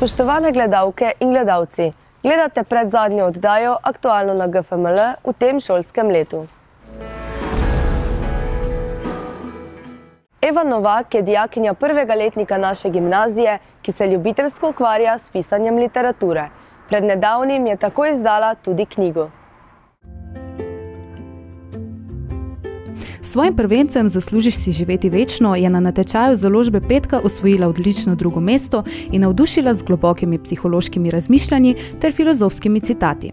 Spoštovane gledalke in gledalci, gledate predzadnjo oddajo Aktualno na GFML v tem šolskem letu. Eva Novak je dijakinja prvega letnika naše gimnazije, ki se ljubiteljsko ukvarja s pisanjem literature. Pred nedavnim je tako izdala tudi knjigo. Svojim prvencem Zaslužiš si živeti večno je na natečaju založbe Petka osvojila odlično drugo mesto in navdušila z globokimi psihološkimi razmišljanji ter filozofskimi citati.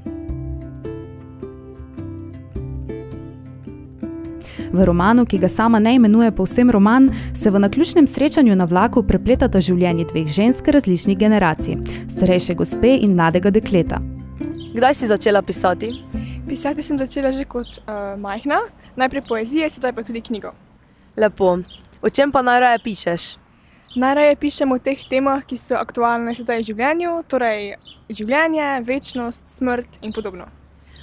V romanu, ki ga sama ne imenuje povsem roman, se v naključnem srečanju na vlaku prepletata življenji dveh žensk različnih generacij, starejše gospe in mladega dekleta. Kdaj si začela pisati? Pisati sem začela že kot majhna, najprej poezije, sedaj pa tudi knjigo. Lepo. O čem pa najraje pišeš? Najraje pišem o teh temah, ki so aktualne sedaj v življenju, torej življenje, večnost, smrt in podobno.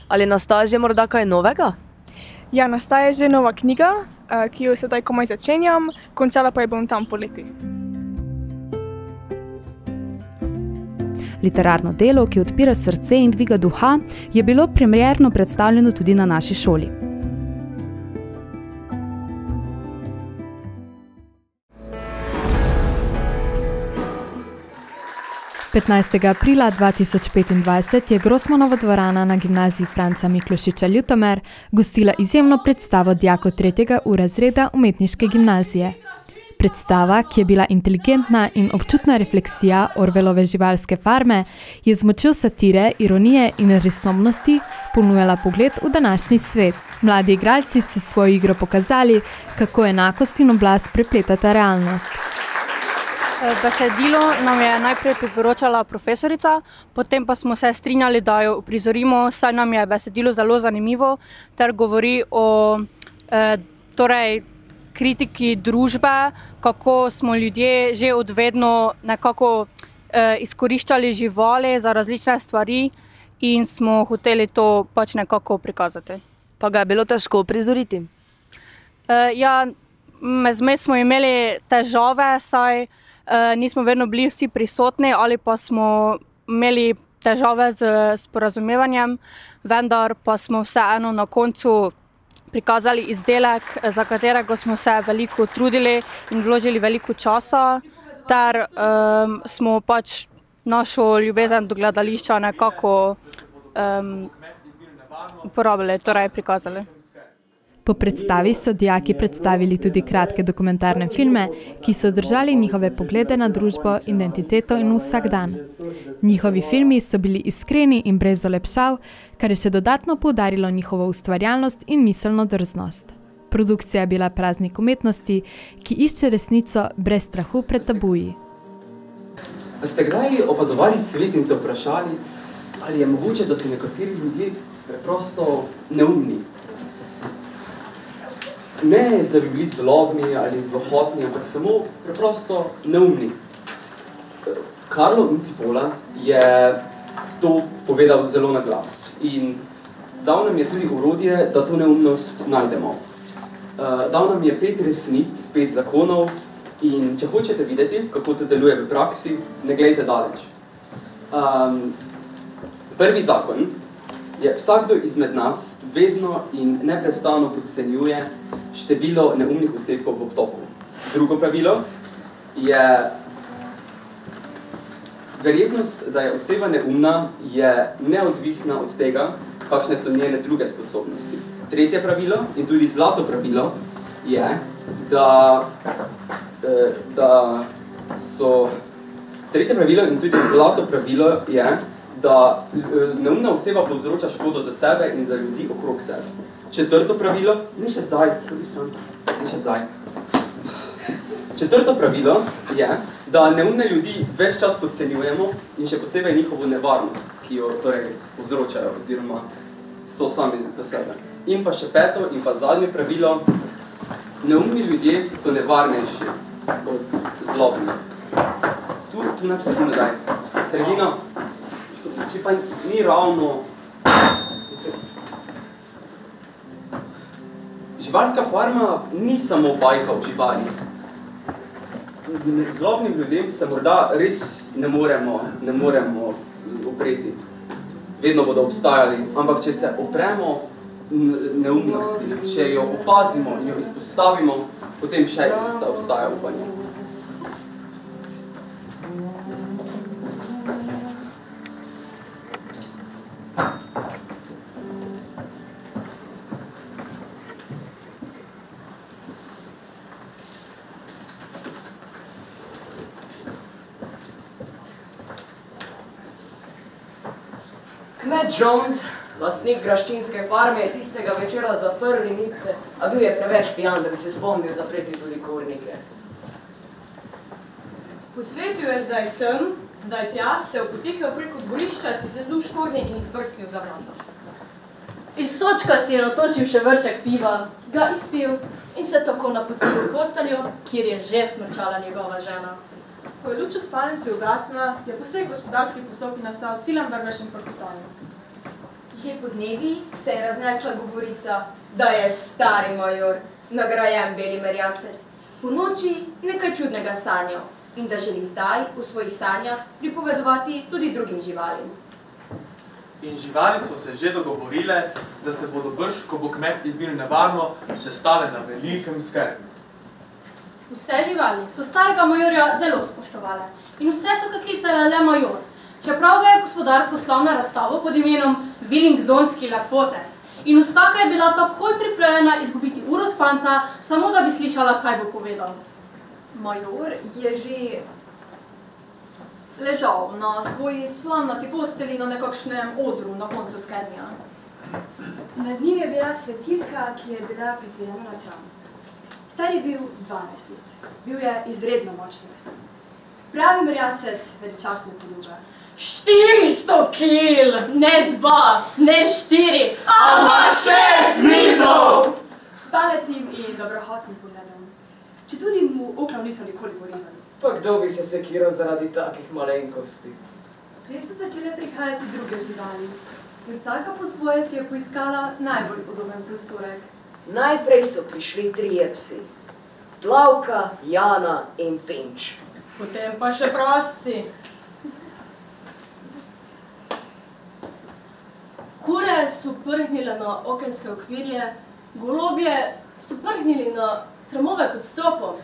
Ali nastaja že morda kaj novega? Ja, nastaja že nova knjiga, ki jo sedaj komaj začenjam, končala pa jo bom tam poleti. Literarno delo, ki odpira srce in dviga duha, je bilo premierno predstavljeno tudi na naši šoli. Aprila 2025 je Grossmannova dvorana na gimnaziji Franca Miklošiča Ljutomer gostila izjemno predstavo dijakov 3. razreda umetniške gimnazije. Predstava, ki je bila inteligentna in občutna refleksija Orwellove živalske farme, je z močjo satire, ironije in resnobnosti ponujala pogled v današnji svet. Mladi igralci so s svojo igro pokazali, kako enakost in oblast prepletata realnost. Besedilo nam je najprej priporočala profesorica, potem pa smo se strinjali, da jo uprizorimo, saj nam je besedilo zelo zanimivo, ter govori o kritiki družbe, kako smo ljudje že od vedno nekako izkoriščali živali za različne stvari in smo hoteli to pač nekako prikazati. Pa ga je bilo težko uprizoriti? Ja, mezmes smo imeli težave, saj nismo vedno bili vsi prisotni ali pa smo imeli težave z sporazumevanjem, vendar pa smo vseeno na koncu prikazali izdelek, za katerega smo se veliko trudili in vložili veliko časa, ter smo pač našo ljubezen do gledališča nekako uporabili, torej prikazali. Po predstavi so dijaki predstavili tudi kratke dokumentarne filme, ki so držali njihove poglede na družbo, identiteto in vsakdan. Njihovi filmi so bili iskreni in brez olepšav, kar je še dodatno poudarilo njihovo ustvarjalnost in miselno drznost. Produkcija je bila praznik umetnosti, ki išče resnico brez strahu pred tabuji. Ste kdaj opazovali svet in se vprašali, ali je mogoče, da so nekateri ljudje preprosto neumni? Ne, da bi bili zlobni ali zlohotni, ampak samo preprosto neumni. Carlo Uncipola je to povedal zelo na glas in dal nam je tudi orodje, da to neumnost najdemo. Dal nam je 5 resnic, 5 zakonov in če hočete videti, kako to deluje v praksi, ne glejte daleč. Prvi zakon je vsakdo izmed nas vedno in neprestano podcenjuje število neumnih osebkov v obtoku. Drugo pravilo je verjetnost, da je oseba neumna, je neodvisna od tega, kakšne so njene druge sposobnosti. Tretje pravilo in tudi zlato pravilo je, da neumna oseba povzroča škodo za sebe in za ljudi okrog sebe. Četrto pravilo, ne še zdaj. Četrto pravilo je, da neumne ljudi več čas podcenjujemo in še posebej njihovo nevarnost, ki jo torej povzročajo oziroma so sami za sebe. In pa še peto in pa zadnje pravilo, neumni ljudje so nevarnejši od zlobnih. Tu na sredino daj. Sredino, če pa ni ravno... Živalska farma ni samo bajka o živalih. zlobnim ljudem se morda res ne moremo upreti. Vedno bodo obstajali, ampak če se opremo neumnosti, če jo opazimo in jo izpostavimo, potem še obstaja upanje. Kmet Jones, lastnik graščinske farme, je tistega večera zaprl rinice, a bil je preveč pijan, da bi se spomnil zapreti tudi kurnike. Posvetil je zdaj sem, zdaj tja, se opotekel preko dvorišča, si sezul škornje in jih brsknil za vrata. Iz sočka si je natočil še vrček piva, ga izpil in se tako napotil v posteljo, kjer je že smrčala njegova žena. Ko je luč v spalnici ugasnila, je po vsej gospodarski poslopki nastal silen vrvež in prkotanje. Že po dnevi se je raznesla govorica, da je stari major, nagrajen beli merjasec, po noči nekaj čudnega sanjal in da želi zdaj v svojih sanjah pripovedovati tudi drugim živalim. In živali so se že dogovorile, da se bodo brž, ko bo kmet izginil nevarno, sestale na velikem skrbi. Vse živali so starega majorja zelo spoštovale in vse so ga klicale le major, čeprav ga je gospodar poslal na razstavo pod imenom Willingdonski lepotec in vsaka je bila takoj pripravljena izgubiti uro spanca, samo da bi slišala, kaj bo povedal. Major je že ležal na svoji slamnati posteli na nekakšnem odru na koncu skednja. Nad njim je bila svetilka, ki je bila pritrjena na tram. Star je bil 12 let. Bil je izredno močni rastlin. Pravi merjasec veličastne podobe. 400 kil! Ne 2, ne 4, ampak 6 litrov! S pametnim in dobrohotnim pogledom. Četudi mu oklov niso nikoli porezali. Pa kdo bi se sekiral zaradi takih malenkosti? Že so začele prihajati druge živali. In vsaka po svoje si je poiskala najbolj podoben prostorek. Najprej so prišli 3 psi. Plavka, Jana in Pinč. Potem pa še prasci. Kure so prhnile na okenske okvirje, golobje so prhnili na tramove pod stropom.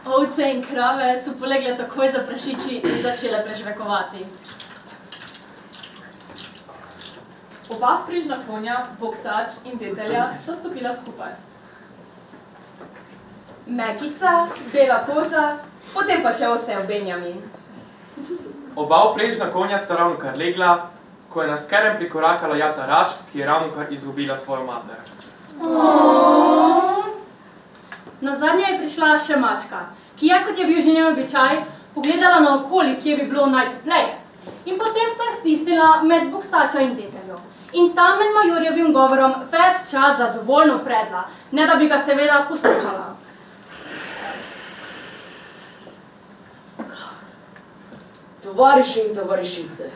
Ovce in krave so polegle takoj za prašiči in začele prežvekovati. Oba vprižna konja, boksač in detelja sta stopila skupaj. Mekica, bela koza, potem pa še osel Benjamin. Oba vprežna konja sta ravnokar legla, ko je na skerem prikorakala Jata Račk, ki je ravnokar izgubila svojo mater. Nazadnje je prišla še mačka, ki je, kot je bil že njen običaj, pogledala naokoli, kje bi bilo najtopleje. In potem se je stisnila med boksača in deteljo. In tam med majorjevim govorom ves čas zadovoljno predla, ne da bi ga seveda poslušala. Tovariši in tovarišice,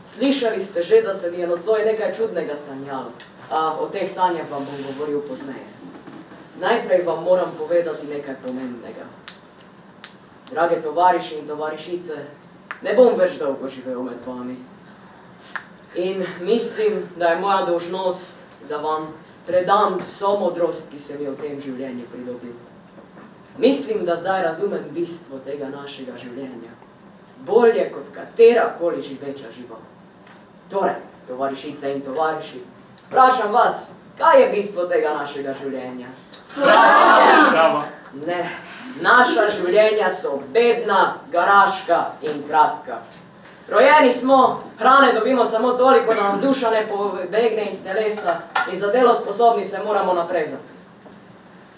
slišali ste že, da se mi je nocoj nekaj čudnega sanjalo, a o teh sanjah vam bom govoril pozneje. Najprej vam moram povedati nekaj pomembnega. Drage tovariši in tovarišice, ne bom več dolgo živel med vami. In mislim, da je moja dolžnost, da vam predam vso modrost, ki sem jo v tem življenju pridobil. Mislim, da zdaj razumem bistvo tega našega življenja. Bolje kot katerakoli živeča žival. Torej, tovarišice in tovariši, vprašam vas, kaj je bistvo tega našega življenja? Slava! Ne, naša življenja so bedna, garaška in kratka. Rojeni smo, hrane dobimo samo toliko, da nam duša ne pobegne iz telesa in za delo sposobni se moramo naprezati.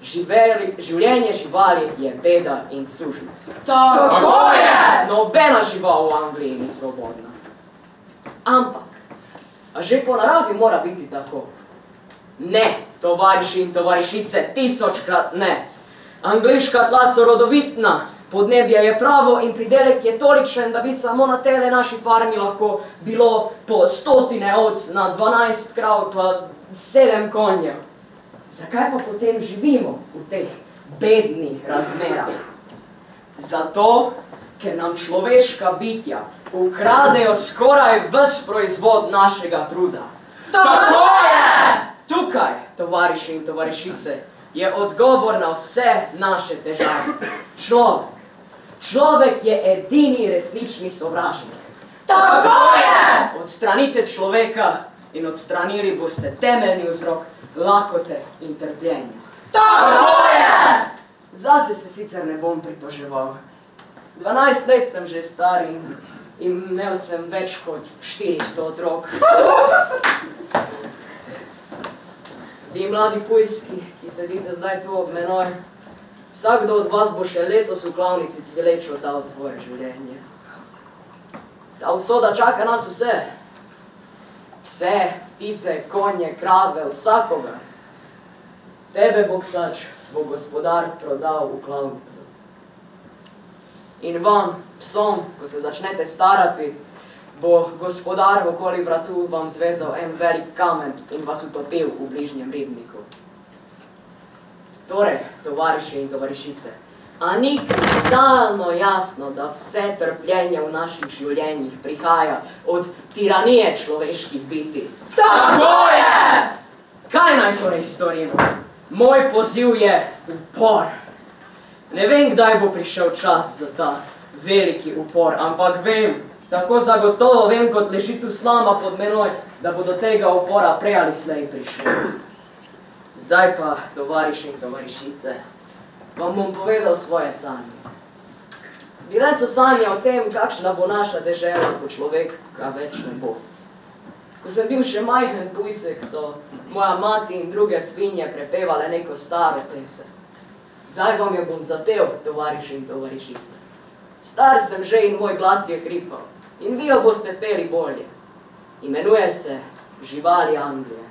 Življenje živali je beda in sužnost. Tako je! Nobena žival v Angliji ni svobodna. Ampak, a že po naravi mora biti tako? Ne, tovariši in tovarišice, 1000-krat ne. Angliška tla so rodovitna, podnebje je pravo in pridelek je tolikšen, da bi samo na tele naši farmi lahko bilo po 100 ovc na 12 krav pa 7 konjev. Zakaj pa potem živimo v teh bednih razmerah? Zato, ker nam človeška bitja ukradejo skoraj ves proizvod našega truda. Tako je! Tukaj, tovariši in tovarišice, je odgovor na vse naše težave. Človek. Človek je edini resnični sovražnik. Tako je! Odstranite človeka in odstranili boste temeljni vzrok lakote in trpljenja. Tako je! Zase se sicer ne bom pritoževal. 12 let sem že star in imel sem več kot 400 otrok. Vi mladi pujski, ki sedite zdaj tu ob menoj, vsakdo od vas bo še letos v klavnici cvilečo dal svoje življenje. Ta usoda čaka nas vse. Pse, ptice, konje, krave, vsakoga. Tebe, boksač, bo gospodar prodal v klavnico. In vam, psom, ko se začnete starati, bo gospodar okoli vratu vam zvezal en velik kamen in vas utopil v bližnjem ribniku. Torej, tovariši in tovarišice, a ni kristalno jasno, da vse trpljenje v naših življenjih prihaja od tiranije človeških biti? Tako je! Kaj naj torej storimo? Moj poziv je upor. Ne vem, kdaj bo prišel čas za ta veliki upor, ampak vem, tako zagotovo vem, kot leži tu slama pod menoj, da bo do tega upora prej ali slej prišel. Zdaj pa, tovariši in tovarišice, vam bom povedal svoje sanje. Bile so sanje o tem, kakšna bo naša dežela, ko človeka več ne bo. Ko sem bil še majhen pujsek, so moja mati in druge svinje prepevale neko staro pesem. Zdaj vam jo bom zapel, tovariši in tovarišice. Star sem že in moj glas je hripal. In vi jo boste peli bolje. Imenuje se Živali Anglije.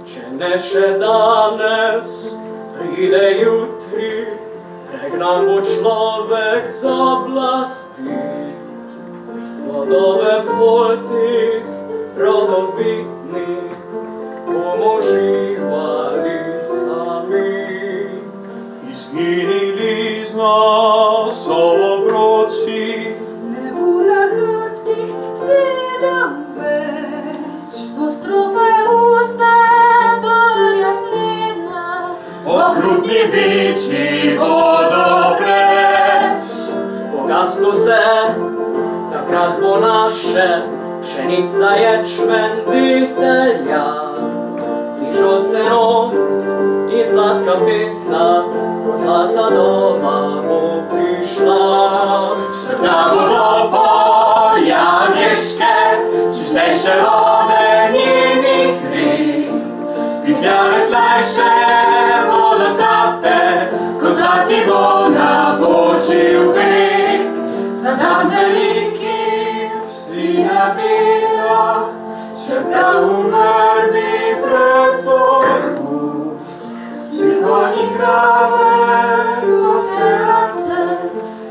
Če ne še danes, pride jutri, pregnan bo človek za oblasti. Plodove poltih, rodovitnih, bomo živali sami. Izginili z nas so obroci, ne bo na hrbtih sedel več, ostrope usta barja sledna, okrutni biči bodo preč. Pogaslo se, takrat bo naše, pšenica, ječmen, ditelja, fižol seno in sladka pesa, ko zlata doma bo prišla. Srda bodo polja angliške, čistejše vode njenih rik, pitljane slajše bodo sape, ko zlati bo napočil vek. za dan veliki vsi nadela, čeprav umr bi pred zorbu. Vsi konji, krave, lovske race,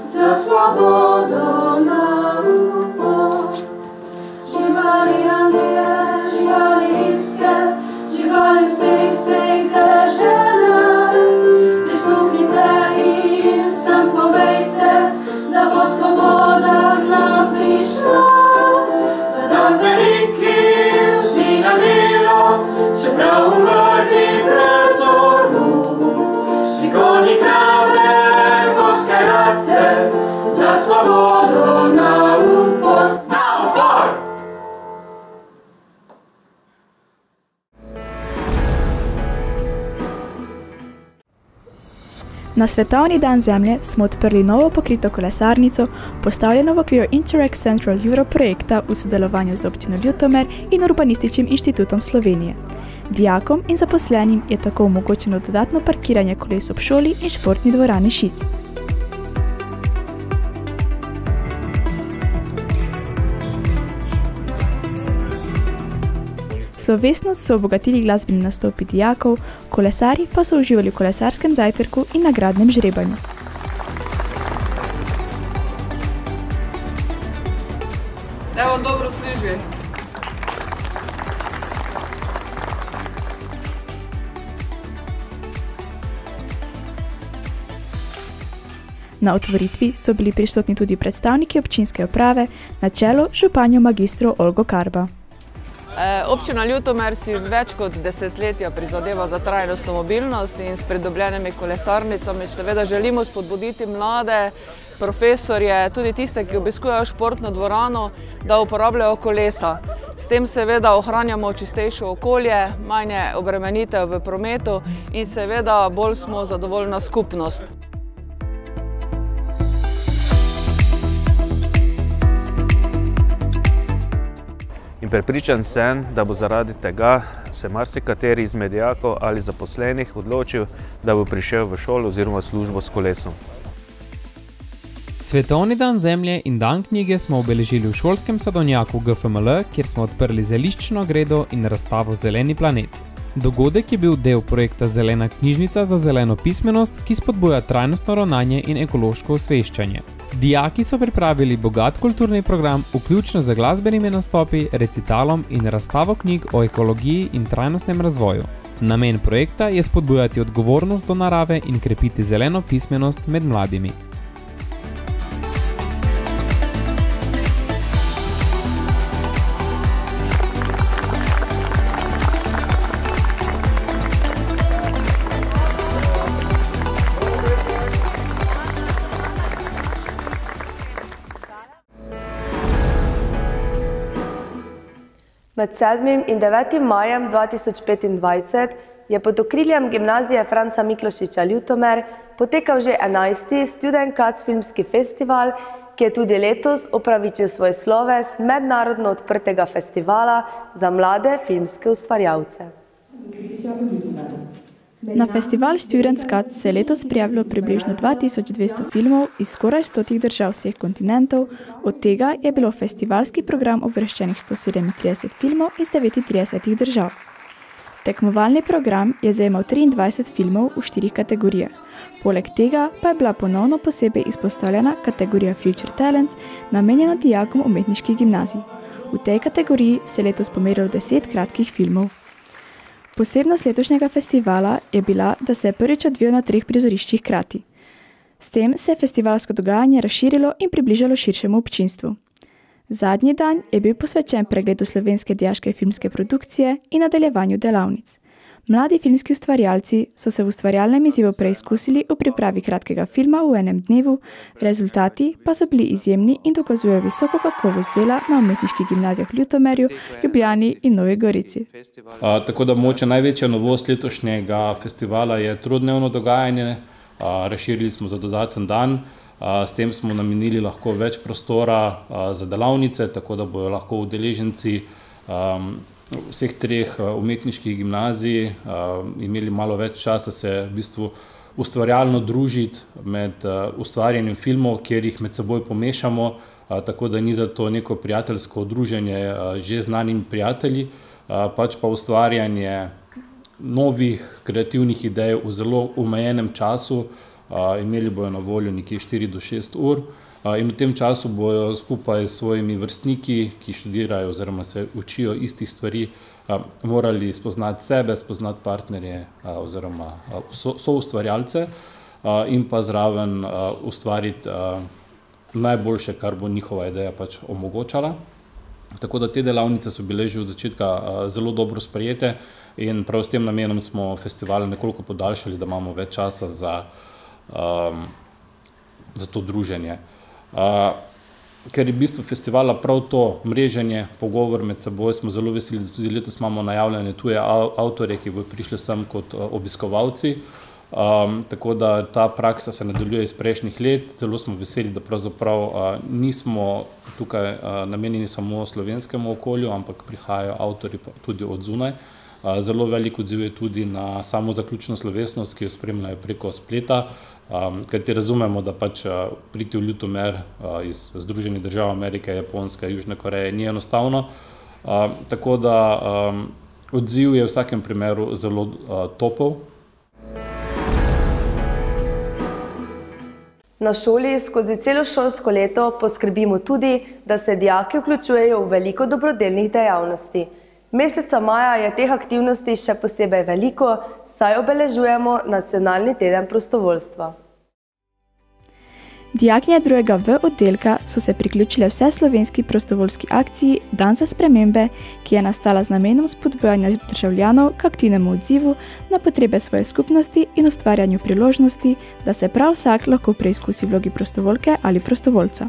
za svobodo na upor. Živali Anglije, živali Irske, živali vseh dežela, prisluhnite in vsem povejte, da bo svoboda k nam prišla. Za dan veliki vsi na delo, čeprav umrli pred zoru. Vsi konji, krave, lovske race, za svobodo na upor. Na upor! Na Svetovni dan Zemlje smo odprli novo pokrito kolesarnico, postavljeno v okviru Interreg Central Europe projekta v sodelovanju z občino Ljutomer in Urbanističnim inštitutom Slovenije. Dijakom in zaposlenim je tako omogočeno dodatno parkiranje koles ob šoli in športni dvorani Šic. Slovesnost so obogatili glasbeni nastopi dijakov, kolesarji pa so uživali v kolesarskem zajtrku in nagradnem žrebanju. Evo, dobro služi. Na otvoritvi so bili prisotni tudi predstavniki občinske uprave na čelu županjo magistro Olgo Karba. Občina Ljutomer si več kot desetletja prizadeva za trajnostno mobilnost in s pridobljenimi kolesarnicami seveda želimo spodbuditi mlade profesorje, tudi tiste, ki obiskujejo športno dvorano, da uporabljajo kolesa. S tem seveda ohranjamo čistejše okolje, manj je obremenitev v prometu in seveda bolj smo zadovoljna skupnost. In prepričan sem, da bo zaradi tega se marsikateri izmed dijakov ali zaposlenih odločil, da bo prišel v šolo oziroma službo s kolesom. Svetovni dan zemlje in dan knjige smo obeležili v šolskem sadovnjaku GFML, kjer smo odprli zeliščno gredo in razstavo Zeleni planet. Dogodek je bil del projekta Zelena knjižnica za zeleno pismenost, ki spodbuja trajnostno ravnanje in ekološko osveščanje. Dijaki so pripravili bogat kulturni program, vključno z glasbenimi nastopi, recitalom in razstavo knjig o ekologiji in trajnostnem razvoju. Namen projekta je spodbujati odgovornost do narave in krepiti zeleno pismenost med mladimi. Med 7. in 9. majem 2025 je pod okriljem Gimnazije Franca Miklošiča Ljutomer potekal že 11. Student Cuts filmski festival, ki je tudi letos upravičil svoj sloves mednarodno odprtega festivala za mlade filmske ustvarjalce. Na festival Student Cuts se je letos prijavilo približno 2200 filmov iz skoraj 100 držav vseh kontinentov, od tega je bilo v festivalski program uvrščenih 137 filmov iz 39 držav. Tekmovalni program je zajemal 23 filmov v 4 kategorijah. Poleg tega pa je bila ponovno posebej izpostavljena kategorija Future Talents, namenjena dijakom umetniških gimnazij. V tej kategoriji se je letos pomerilo 10 kratkih filmov. Posebnost letošnjega festivala je bila, da se je prvič odvijal na 3 prizoriščih hkrati. S tem se je festivalsko dogajanje razširilo in približalo širšemu občinstvu. Zadnji dan je bil posvečen pregledu slovenske dijaške filmske produkcije in nadaljevanju delavnic. Mladi filmski ustvarjalci so se v ustvarjalnem izzivu preizkusili v pripravi kratkega filma v enem dnevu, rezultati pa so bili izjemni in dokazujejo visoko kakovost dela na umetniških gimnazijah v Ljutomerju, Ljubljani in Novi Gorici. Tako da mogoče največja novost letošnjega festivala je trodnevno dogajanje. Razširili smo za dodaten dan, s tem smo namenili lahko več prostora za delavnice, tako da bodo lahko udeleženci vseh 3 umetniških gimnazij imeli malo več časa se v bistvu ustvarjalno družiti med ustvarjanjem filmov, kjer jih med seboj pomešamo, tako da ni za to neko prijateljsko druženje že znanimi prijatelji, pač pa ustvarjanje novih kreativnih idej v zelo omejenem času. Imeli bojo na voljo nekje 4 do 6 ur in v tem času bojo skupaj s svojimi vrstniki, ki študirajo oziroma se učijo istih stvari, morali spoznati sebe, spoznati partnerje oziroma soustvarjalce in pa zraven ustvariti najboljše, kar bo njihova ideja pač omogočala. Tako da te delavnice so bile že od začetka zelo dobro sprejete in prav s tem namenom smo festival nekoliko podaljšali, da imamo več časa za to druženje. Ker je v bistvu festivala prav to mreženje, pogovor med seboj, smo zelo veseli, da tudi letos imamo najavljene tuje avtorje, ki bodo prišli sem kot obiskovalci. Tako da ta praksa se nadaljuje iz prejšnjih let. Zelo smo veseli, da pravzaprav nismo tukaj namenjeni samo slovenskemu okolju, ampak prihajajo avtorji tudi od zunaj. Zelo velik odziv je tudi na samo zaključno slovesnost, ki jo spremljajo preko spleta, kajti razumemo, da pač priti v Ljutomer iz Združenih držav Amerike, Japonske, Južne Koreje ni enostavno. Tako da odziv je v vsakem primeru zelo topel. Na šoli skozi celo šolsko leto poskrbimo tudi, da se dijaki vključujejo v veliko dobrodelnih dejavnosti. Meseca maja je teh aktivnosti še posebej veliko, saj obeležujemo Nacionalni teden prostovoljstva. Dijakinje 2. V oddelka so se priključile vse slovenski prostovoljski akciji Dan za spremembe, ki je nastala z namenom spodbujanja državljanov k aktivnemu odzivu na potrebe svoje skupnosti in ustvarjanju priložnosti, da se prav vsak lahko preizkusi vlogi prostovoljke ali prostovoljca.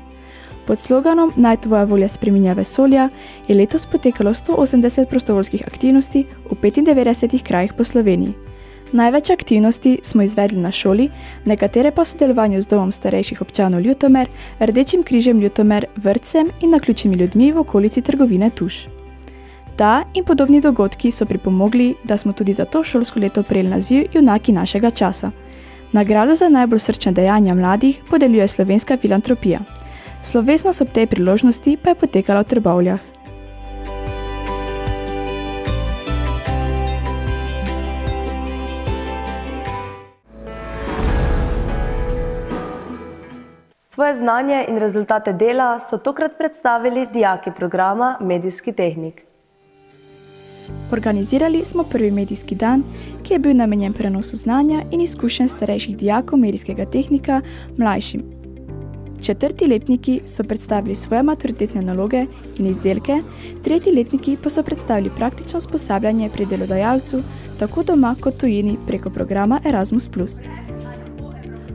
Pod sloganom Naj tvoja volja spreminja vesolja je letos potekalo 180 prostovoljskih aktivnosti v 95 krajih po Sloveniji. Največ aktivnosti smo izvedli na šoli, nekatere pa v sodelovanju z Domom starejših občanov Ljutomer, Rdečim križem Ljutomer, vrtcem in naključnimi ljudmi v okolici trgovine Tuš. Ta in podobni dogodki so pripomogli, da smo tudi za to šolsko leto prejeli naziv Junaki našega časa. Nagrado za najbolj srčna dejanja mladih podeljuje Slovenska filantropija. Slovesnost ob tej priložnosti pa je potekala v Trbovljah. Svoje znanje in rezultate dela so tokrat predstavili dijaki programa Medijski tehnik. Organizirali smo prvi medijski dan, ki je bil namenjen prenosu znanja in izkušenj starejših dijakov medijskega tehnika mlajšim. 4. letniki so predstavili svoje maturitetne naloge in izdelke, 3. letniki pa so predstavili praktično usposabljanje pri delodajalcu, tako doma kot tujini preko programa Erasmus+.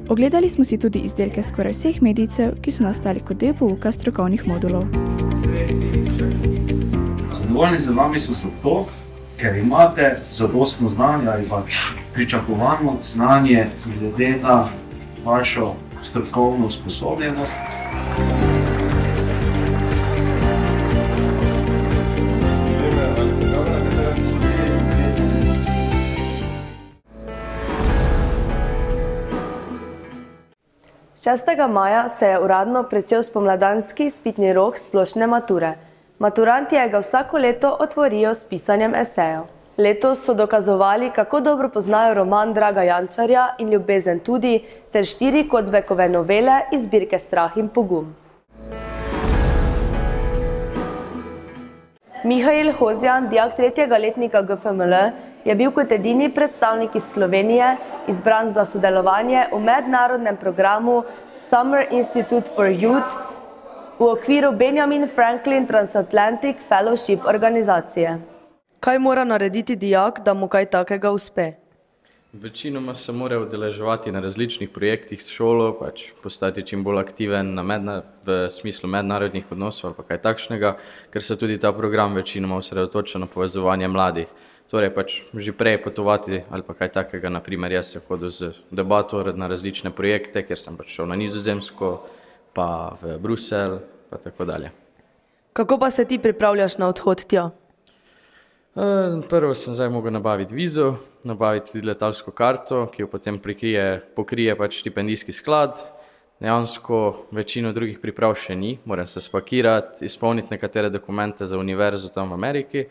Ogledali smo si tudi izdelke skoraj vseh medijcev, ki so nastali kot del pouka strokovnih modulov. Zadovoljni z vami smo zato, ker imate zadostno znanje ali pa pričakovano znanje glede na vašo strokovno usposobljenost. Maja se je uradno pričel spomladanski izpitni rok splošne mature. Maturantje ga vsako leto otvorijo s pisanjem esejev. Letos so dokazovali, kako dobro poznajo roman Draga Jančarja in Ljubezen tudi, ter 4 Kocbekove novele iz zbirke Strah in pogum. Mihail Hozjan, dijak 3. letnika GFML, je bil kot edini predstavnik iz Slovenije izbran za sodelovanje v mednarodnem programu Summer Institute for Youth v okviru Benjamin Franklin Transatlantic Fellowship organizacije. Kaj mora narediti dijak, da mu kaj takega uspe? Večinoma se mora udeleževati na različnih projektih s šolo, postati čim bolj aktiven v smislu mednarodnih odnosov ali pa kaj takšnega, ker se tudi ta program večinoma osredotoča na povezovanje mladih. Torej že prej potovati ali pa kaj takega, naprimer jaz sem hodil z debato na različne projekte, ker sem šel na Nizozemsko, pa v Bruselj, pa tako dalje. Kako pa se ti pripravljaš na odhod tja? Prvo sem zdaj mogel nabaviti vizo, nabaviti tudi letalsko karto, ki jo potem pokrije štipendijski sklad. Dejansko večino drugih priprav še ni, moram se spakirati, izpolniti nekatere dokumente za univerzo tam v Ameriki,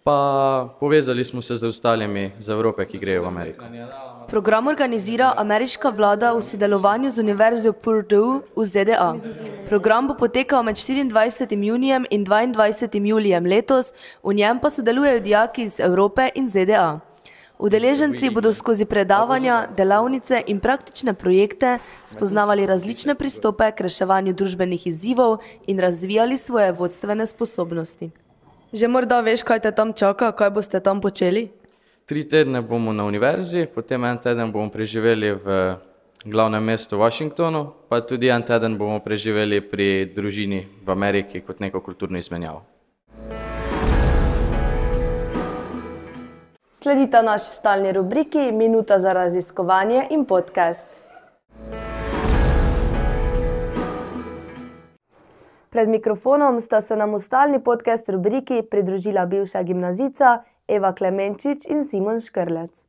pa povezali smo se z ostalimi z Evrope, ki grejo v Ameriko. Program organizira ameriška vlada v sodelovanju z Univerzo Purdue v ZDA. Program bo potekal med 24. junijem in 22. julijem letos, v njem pa sodelujejo dijaki iz Evrope in ZDA. Udeleženci bodo skozi predavanja, delavnice in praktične projekte spoznavali različne pristope k reševanju družbenih izzivov in razvijali svoje vodstvene sposobnosti. Že morda veš, kaj te tam čaka, kaj boste tam počeli? 3 tedne bomo na univerzi, potem 1 teden bomo preživeli v glavnem mestu Washingtonu, pa tudi 1 teden bomo preživeli pri družini v Ameriki kot neko kulturno izmenjavo. Sledita naši stalni rubriki Minuta za raziskovanje in podcast. Pred mikrofonom sta se nam v stalni podcast rubriki pridružila bivša gimnazijca Eva Klemenčič in Simon Škrlec.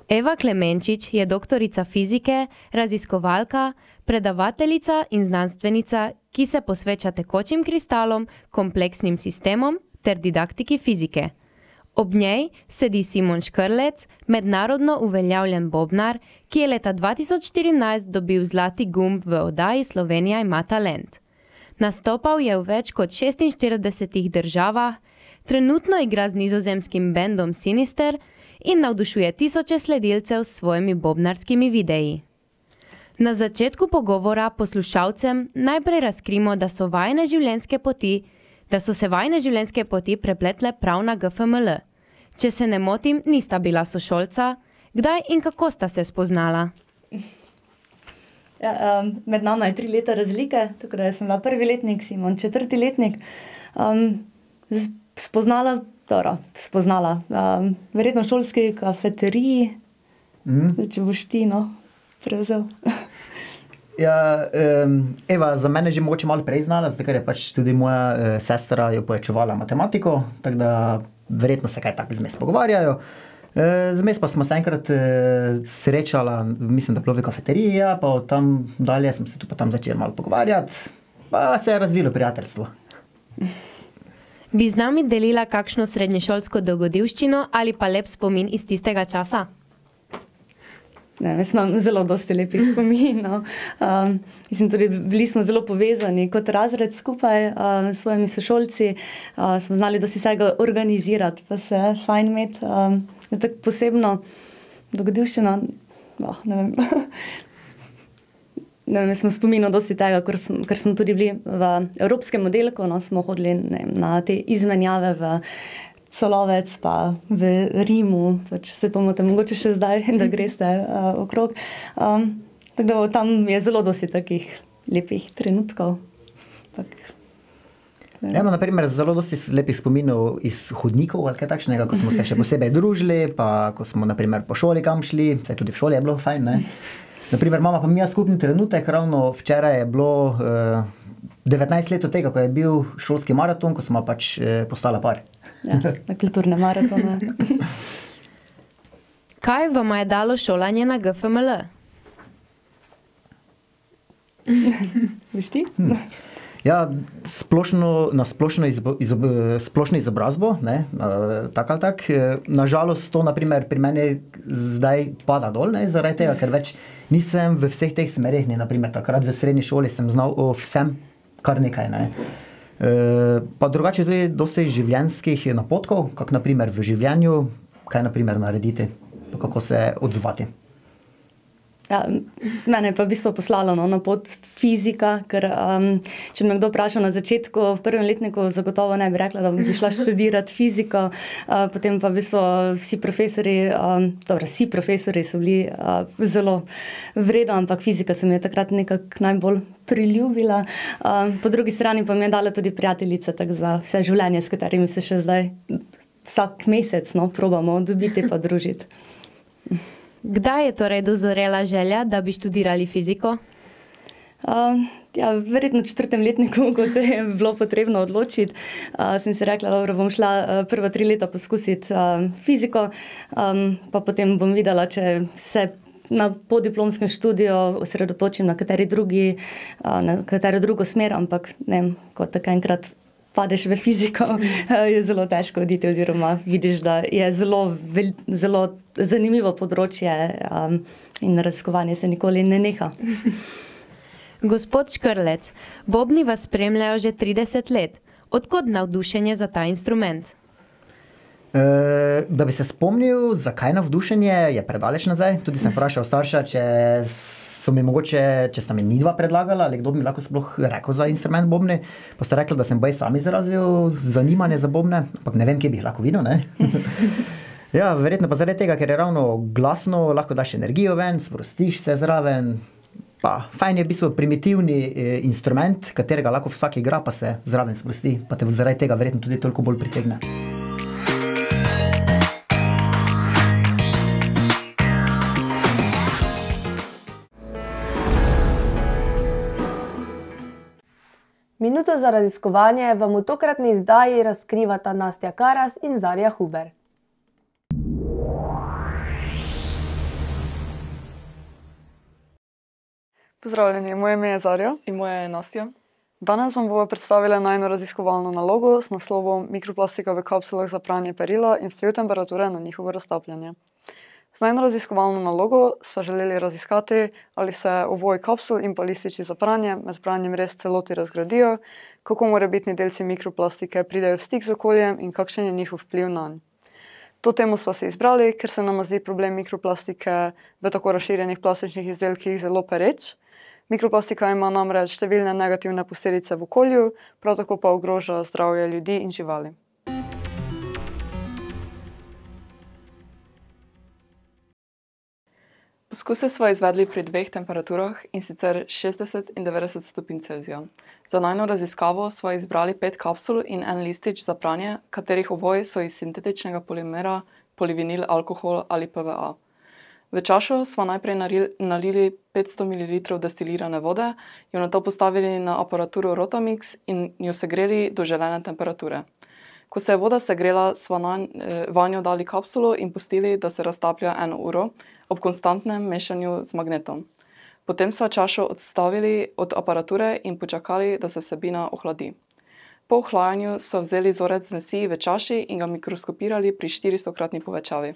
Eva Klemenčič je doktorica fizike, raziskovalka, predavateljica in znanstvenica, ki se posveča tekočim kristalom, kompleksnim sistemom ter didaktiki fizike. Ob njej sedi Simon Škrlec, mednarodno uveljavljen bobnar, ki je leta 2014 dobil zlati gumb v oddaji Slovenija ima talent. Nastopal je v več kot 46 državah, trenutno igra z nizozemskim bendom Sinister in navdušuje tisoče sledilcev s svojimi bobnarskimi videi. Na začetku pogovora poslušalcem najprej razkrimo, da so se vajine življenjske poti prepletle prav na GFML. Če se ne motim, nista bila sošolca. Kdaj in kako sta se spoznala? Ja, med nama je 3 leta razlike, tako da sem bila 1. letnik, Simon 4. letnik. Spoznala, verjetno v šolski kafeteriji, če boš ti prevzel. Ja, Eva za mene že mogoče malo prej znala, zato ker je pač tudi moja sestra jo poučevala matematiko, tako da verjetno se kaj tako zmes pogovarjajo. Zmes pa smo se enkrat srečala, mislim, da bilo v kafeteriji, ja, pa od tam dalje smo se tu pa tam začeli malo pogovarjati, pa se je razvilo prijateljstvo. Bi z nami delila kakšno srednješolsko dogodivščino ali pa lep spomin iz tistega časa? Ne, jaz imam zelo dosti lepih spominov. Mislim, tudi bili smo zelo povezani kot razred skupaj s svojimi sošolci. Smo znali dosti vsega organizirati, pa se fajn imeti. Tako posebno dogodivščino, ne vem. Ne vem, smo spominov dosti tega, ker smo tudi bili v evropskem oddelku, smo hodili na te izmenjave v Solovec, pa v Rimu, pač se to imate mogoče še zdaj, da greste okrog. Tako da tam je zelo dosti takih lepih trenutkov. Ja, na primer, zelo dosti lepih spominov iz hodnikov ali kaj takšnega, ko smo se še posebej družili, pa ko smo, na primer, po šoli kam šli, saj tudi v šoli je bilo fajn, ne. Na primer, mama pa mi je skupni trenutek, ravno včeraj je bilo 19 let od tega, ko je bil šolski maraton, ko smo pač postala par. Ja, na kulturne maratone. Kaj vam je dalo šolanje na GFML? Veš ti? Ja, splošno izobrazbo, ne, tak ali tak. Nažalost, to naprimer pri meni zdaj pada dol, ne, zaradi tega, ker več nisem v vseh teh smerih, ne, naprimer takrat v srednji šoli sem znal o vsem kar nekaj, ne. Pa drugače tudi dosti življenjskih napotkov, kako naprimer v življenju, kaj naprimer narediti, pa kako se odzvati. Ja, mene je pa v bistvu poslalo na pot fizika, ker če me kdo vprašal na začetku, v 1. letniku zagotovo ne bi rekla, da bi šla študirati fiziko, potem pa v bistvu vsi profesorji so bili zelo vredno, ampak fizika se mi je takrat nekako najbolj priljubila. Po drugi strani pa mi je dala tudi prijateljica tak za vse življenje, s katerimi se še zdaj vsak mesec probamo dobiti pa družiti. Kdaj je torej dozorela želja, da bi študirali fiziko? Ja, verjetno v 4. letniku, ko se je bilo potrebno odločiti, sem si rekla, dobro, bom šla prva 3 leta poskusiti fiziko, pa potem bom videla, če se na podiplomskem študiju osredotočim na katero drugo smer, ampak ne vem, ko tako enkrat padeš v fiziko, je zelo težko oditi, oziroma vidiš, da je zelo zanimivo področje in raziskovanje se nikoli ne neha. Gospod Škrlec, bobni vas spremljajo že 30 let. Od kod navdušenje za ta instrument? Da bi se spomnil, zakaj navdušenje, je predaleč nazaj. Tudi sem vprašal starša, če sta mi ni dva predlagala, ali kdo bi mi lahko sploh rekel za instrument bobni. Pa sta rekla, da sem baj sam izrazil zanimanje za bobne, ampak ne vem, kje bi jih lahko videl, ne? Ja, verjetno pa zaradi tega, ker je ravno glasno, lahko daš energijo ven, sprostiš se zraven. Pa fajn je v bistvu primitivni instrument, katerega lahko vsak igra, pa se zraven sprosti, pa te zaradi tega verjetno tudi toliko bolj pritegne. Minuto za raziskovanje vam v tokratni izdaji razkrivata Nastja Karas in Zarja Huber. Pozdravljeni, moje ime je Zarja. In moje je Nastja. Danes vam bomo predstavili najino raziskovalno nalogo s naslovom Mikroplastika v kapsulah za pranje perila in vpliv temperature na njihovo raztapljanje. Z najino raziskovalno nalogo sva želeli raziskati, ali se ovoji kapsul in pa lističi za pranje med pranjem res celoti razgradijo, kako morebitni delci mikroplastike pridejo v stik z okoljem in kakšen je njihov vpliv nanj. To temo sva si izbrali, ker se nam zdi problem mikroplastike v tako razširjenih plastičnih izdelkih zelo pereč. Mikroplastika ima namreč številne negativne posledice v okolju, prav tako pa ogroža zdravje ljudi in živali. Poskuse smo izvedli pri dveh temperaturah, in sicer 60 in 90 stopinj Celzija. Za najino raziskavo smo izbrali 5 kapsul in en listič za pranje, katerih oboji so iz sintetičnega polimera polivinil alkohol ali PVA. V čašo smo najprej nalili 500 ml destilirane vode, jo nato postavili na aparaturo Rotamix in jo segreli do želene temperature. Ko se je voda segrela, smo vanjo dali kapsulo in pustili, da se raztaplja 1 uro ob konstantnem mešanju z magnetom. Potem smo čašo odstavili od aparature in počakali, da se vsebina ohladi. Po ohlajanju so vzeli vzorec zmesi v čaši in ga mikroskopirali pri 400-kratni povečavi.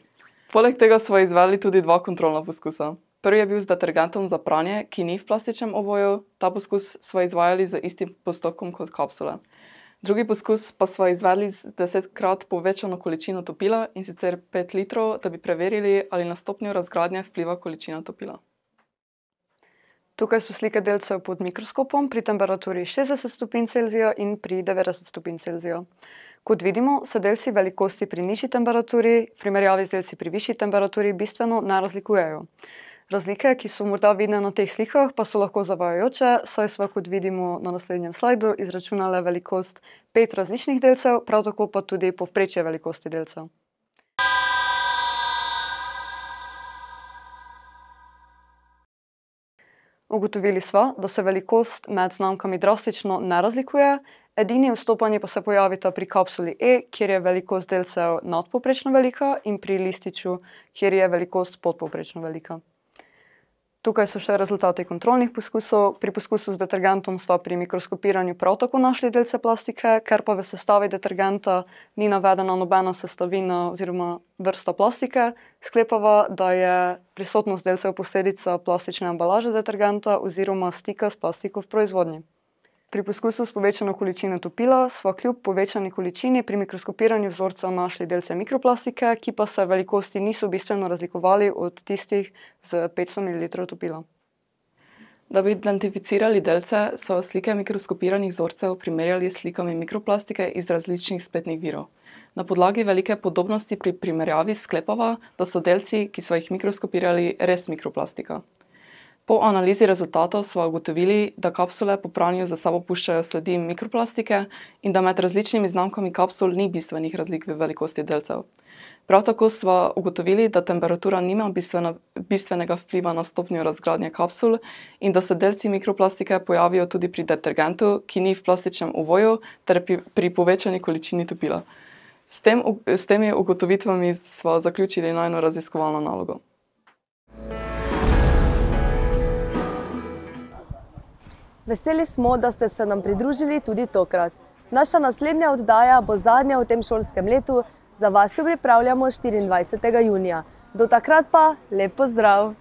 Poleg tega smo izvedli tudi 2 kontrolna poskusa. Prvi je bil z detergentom za pranje, ki ni v plastičnem ovoju, ta poskus smo izvajali z istim postopkom kot kapsule. Drugi poskus pa smo izvedli z 10-krat povečano količino topila, in sicer 5 litrov, da bi preverili, ali na stopnjo razgradnje vpliva količina topila. Tukaj so slike delcev pod mikroskopom pri temperaturi 60 stopinj Celzija in pri 90 stopinj Celzija. Kot vidimo, se delci velikosti pri nižji temperaturi v primerjavi z delci pri višji temperaturi bistveno ne razlikujejo. Razlike, ki so morda vidne na teh slikah, pa so lahko zavajajoče, saj smo, kot vidimo na naslednjem slajdu, izračunali velikost 5 različnih delcev, prav tako pa tudi povprečje velikosti delcev. Ugotovili sva, da se velikost med znamkami drastično ne razlikuje, edini vstopanji pa se pojavita pri kapsuli E, kjer je velikost delcev nadpovprečno velika, in pri lističu, kjer je velikost podpovprečno velika. Tukaj so še rezultati kontrolnih poskusov. Pri poskusu z detergentom sva pri mikroskopiranju prav tako našli delce plastike, ker pa v sestavi detergenta ni navedena nobena sestavina oziroma vrsta plastike, sklepava, da je prisotnost delcev posledica plastične embalaže detergenta oziroma stika s plastiko v proizvodnji. Pri poskusu s povečano količino topila sva kljub povečani količini pri mikroskopiranju vzorcev našli delce mikroplastike, ki pa se velikosti niso bistveno razlikovali od tistih z 500 ml topila. Da bi identificirali delce, so slike mikroskopiranih vzorcev primerjali s slikami mikroplastike iz različnih spletnih virov. Na podlagi velike podobnosti pri primerjavi sklepava, da so delci, ki so jih mikroskopirali, res mikroplastika. Po analizi rezultatov smo ugotovili, da kapsule po pranju za sabo puščajo sledi mikroplastike in da med različnimi znamkami kapsul ni bistvenih razlik v velikosti delcev. Prav tako smo ugotovili, da temperatura nima bistvenega vpliva na stopnjo razgradnje kapsul in da se delci mikroplastike pojavijo tudi pri detergentu, ki ni v plastičnem ovoju, ter pri povečani količini topila. S temi ugotovitvami smo zaključili najino raziskovalno nalogo. Veseli smo, da ste se nam pridružili tudi tokrat. Naša naslednja oddaja bo zadnja v tem šolskem letu, za vas jo pripravljamo 24. junija. Do takrat pa lep pozdrav!